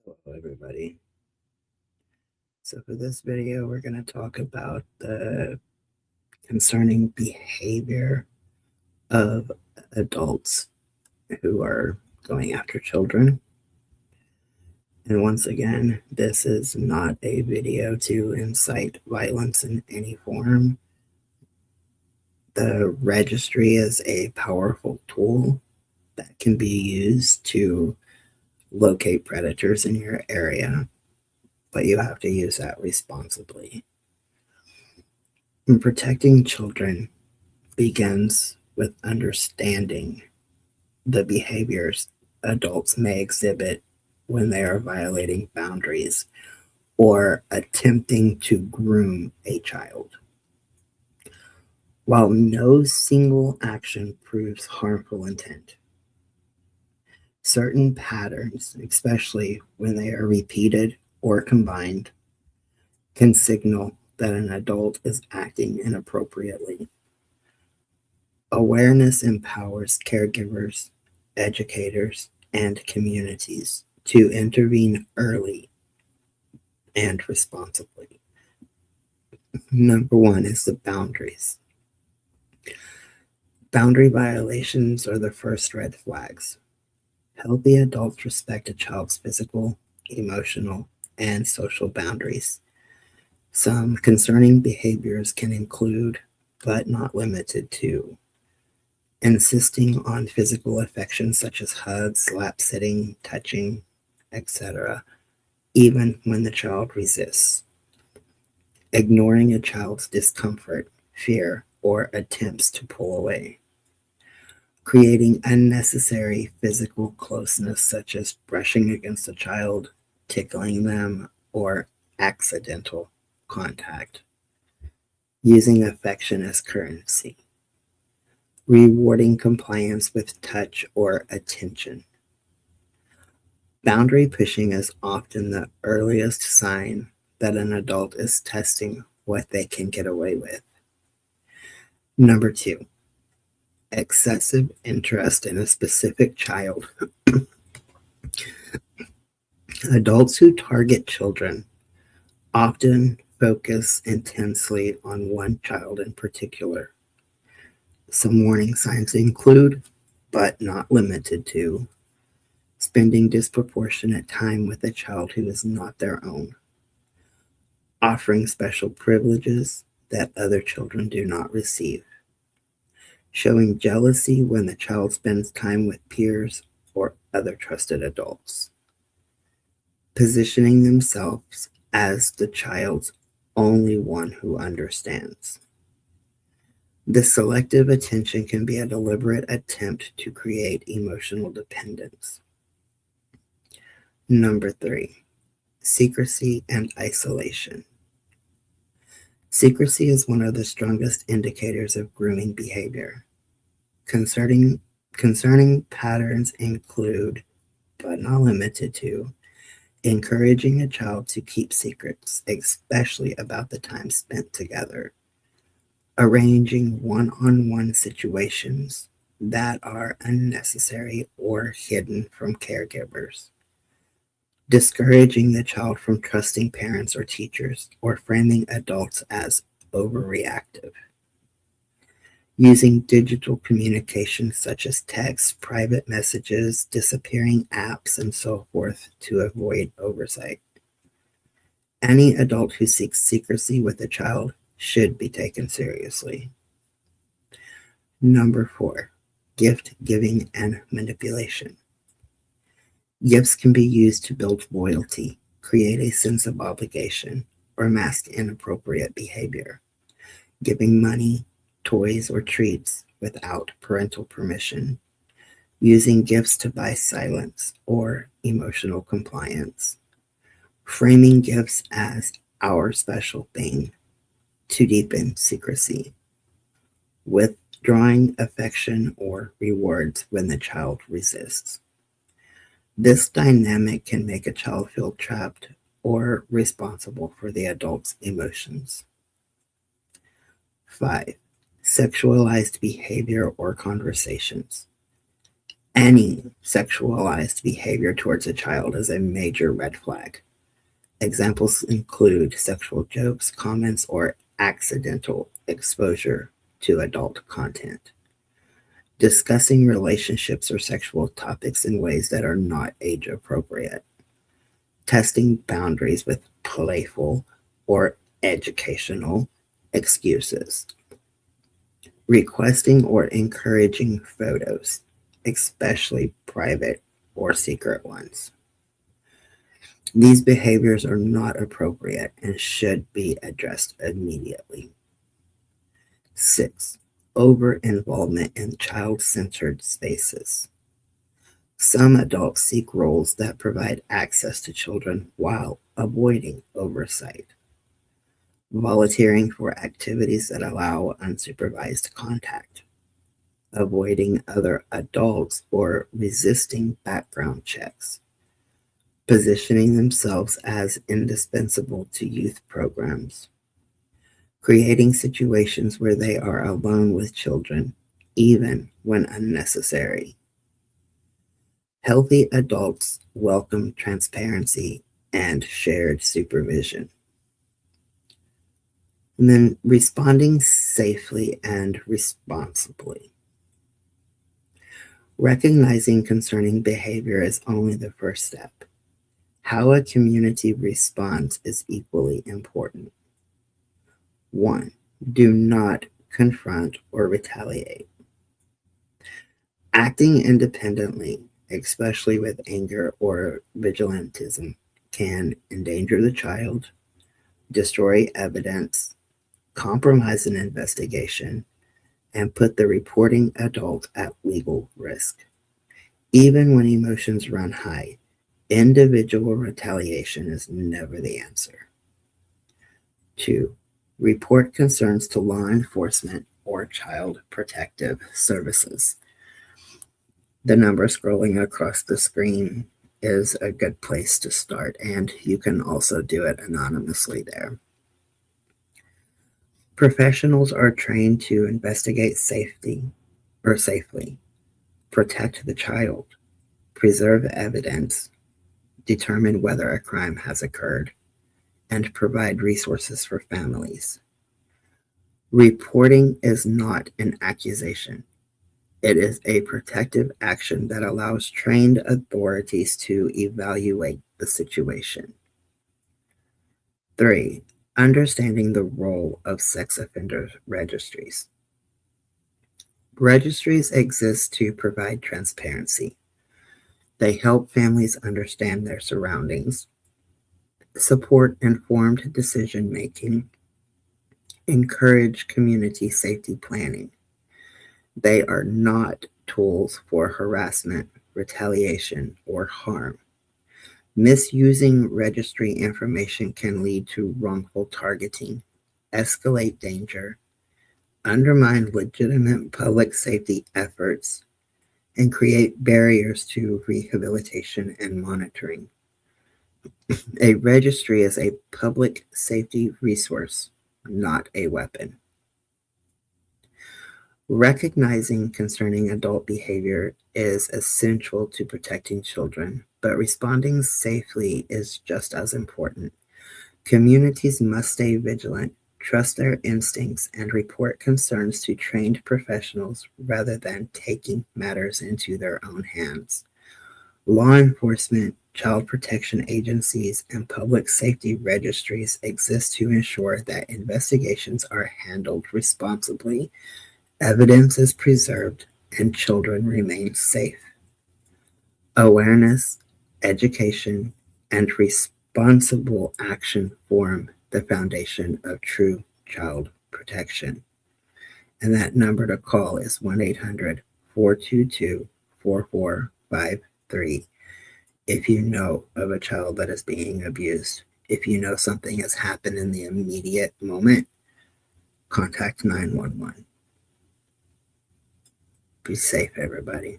Hello, everybody. So for this video, we're going to talk about the concerning behavior of adults who are going after children. And once again, this is not a video to incite violence in any form. The registry is a powerful tool that can be used to locate predators in your area, but you have to use that responsibly. And protecting children begins with understanding the behaviors adults may exhibit when they are violating boundaries or attempting to groom a child. While no single action proves harmful intent, certain patterns, especially when they are repeated or combined, can signal that an adult is acting inappropriately. Awareness empowers caregivers, educators, and communities to intervene early and responsibly. Number one is the boundaries. Boundary violations are the first red flags. Healthy adults respect a child's physical, emotional, and social boundaries. Some concerning behaviors can include, but not limited to, insisting on physical affection such as hugs, lap sitting, touching, etc., even when the child resists. Ignoring a child's discomfort, fear, or attempts to pull away. Creating unnecessary physical closeness such as brushing against a child, tickling them, or accidental contact. Using affection as currency. Rewarding compliance with touch or attention. Boundary pushing is often the earliest sign that an adult is testing what they can get away with. Number two, excessive interest in a specific child. Adults who target children often focus intensely on one child in particular. Some warning signs include, but not limited to, spending disproportionate time with a child who is not their own, offering special privileges that other children do not receive, showing jealousy when the child spends time with peers or other trusted adults, positioning themselves as the child's only one who understands. This selective attention can be a deliberate attempt to create emotional dependence. Number three, secrecy and isolation. Secrecy is one of the strongest indicators of grooming behavior. Concerning patterns include, but not limited to, encouraging a child to keep secrets, especially about the time spent together. Arranging one-on-one situations that are unnecessary or hidden from caregivers. Discouraging the child from trusting parents or teachers or framing adults as overreactive. Using digital communication such as text, private messages, disappearing apps, and so forth to avoid oversight. Any adult who seeks secrecy with a child should be taken seriously. Number four, gift giving and manipulation. Gifts can be used to build loyalty, create a sense of obligation, or mask inappropriate behavior. Giving money, toys, or treats without parental permission. Using gifts to buy silence or emotional compliance. Framing gifts as our special thing to deepen secrecy. Withdrawing affection or rewards when the child resists. This dynamic can make a child feel trapped or responsible for the adult's emotions. 5. Sexualized behavior or conversations. Any sexualized behavior towards a child is a major red flag. Examples include sexual jokes, comments, or accidental exposure to adult content. Discussing relationships or sexual topics in ways that are not age appropriate. Testing boundaries with playful or educational excuses. Requesting or encouraging photos, especially private or secret ones. These behaviors are not appropriate and should be addressed immediately. 6. Over involvement in child centered spaces. Some adults seek roles that provide access to children while avoiding oversight. Volunteering for activities that allow unsupervised contact. Avoiding other adults or resisting background checks. Positioning themselves as indispensable to youth programs. Creating situations where they are alone with children, even when unnecessary. Healthy adults welcome transparency and shared supervision. And then responding safely and responsibly. Recognizing concerning behavior is only the first step. How a community responds is equally important. 1. Do not confront or retaliate. Acting independently, especially with anger or vigilantism, can endanger the child, destroy evidence, compromise an investigation, and put the reporting adult at legal risk. Even when emotions run high, individual retaliation is never the answer. 2. Report concerns to law enforcement or child protective services. The number scrolling across the screen is a good place to start, and you can also do it anonymously there. Professionals are trained to investigate safely, protect the child, preserve evidence, determine whether a crime has occurred, and provide resources for families. Reporting is not an accusation. It is a protective action that allows trained authorities to evaluate the situation. 3. Understanding the role of sex offender registries. Registries exist to provide transparency. They help families understand their surroundings, support informed decision making, encourage community safety planning. They are not tools for harassment, retaliation, or harm. Misusing registry information can lead to wrongful targeting, escalate danger, undermine legitimate public safety efforts, and create barriers to rehabilitation and monitoring. A registry is a public safety resource, not a weapon. Recognizing concerning adult behavior is essential to protecting children, but responding safely is just as important. Communities must stay vigilant, trust their instincts, and report concerns to trained professionals rather than taking matters into their own hands. Law enforcement, child protection agencies, and public safety registries exist to ensure that investigations are handled responsibly, evidence is preserved, and children remain safe. Awareness, education, and responsible action form the foundation of true child protection. And that number to call is 1-800-422-4453 if you know of a child that is being abused. If you know something has happened in the immediate moment, contact 911. Be safe, everybody.